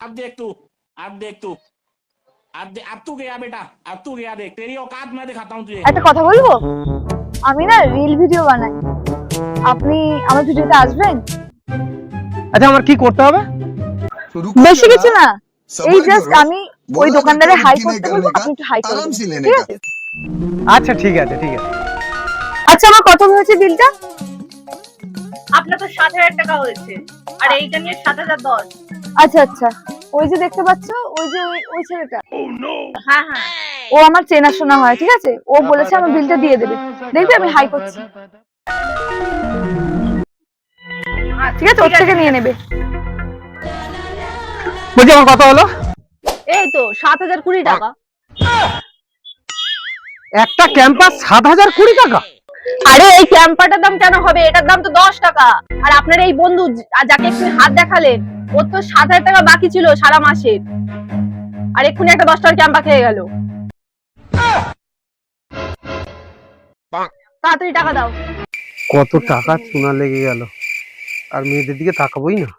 अब देख तू, अब देख तू, अब तू गया बेटा, अब तू गया, देख तेरी औकात मैं दिखाता हूँ तुझे। একটা কথা বলবো, আমি না রিল ভিডিও বানাই, আপনি আমার ভিডিওতে আসবেন? আচ্ছা আমার কি করতে হবে? বেশি কিছু না, এই सबर জাস্ট करो আমি ওই बोला দোকানদারে करता हूँ হাই कि नहीं করতে বলবো, करने का আপনি একটু হাই করে आराम से দেবেন, लेने ঠিক का আছে? আচ্ছা ঠিক আছে ঠিক আছে। আচ্ছা আমার কত হয়েছে বিলটা? আপনার তো ৭,০০০ টাকা হয়েছে, আর এইটা নিয়ে ৭,০১০। আচ্ছা আচ্ছা, ওই যে দেখতে পাচ্ছ, ওই যে ওই ছেলেটা, হ্যাঁ হ্যাঁ, ও আমার চেনাশোনা হয়, ঠিক আছে? ও বলেছে আমার বিলটা দিয়ে দেবে, দেখবি আমি হাই করছি, ঠিক আছে? ওর থেকে নিয়ে নেবে। বলছি আমার কত হলো? এই তো ৭,০২০ টাকা। একটা ক্যাম্পাস ৭,০২০ টাকা? আরে এই ক্যাম্পারটার দাম কেন হবে, এটার দাম তো ১০ টাকা। আর আপনার এই বন্ধু যাকে একটু হাত দেখালেন, ওর তো ৭,০০০ টাকা বাকি ছিল সারা মাসে, আর এক্ষুনি একটা ১০ টাকার ক্যাম্পা খেয়ে গেল। তাড়াতাড়ি টাকা দাও। কত টাকা চুনা লেগে গেল, আর মেয়েদের দিকে তাকাবোই না।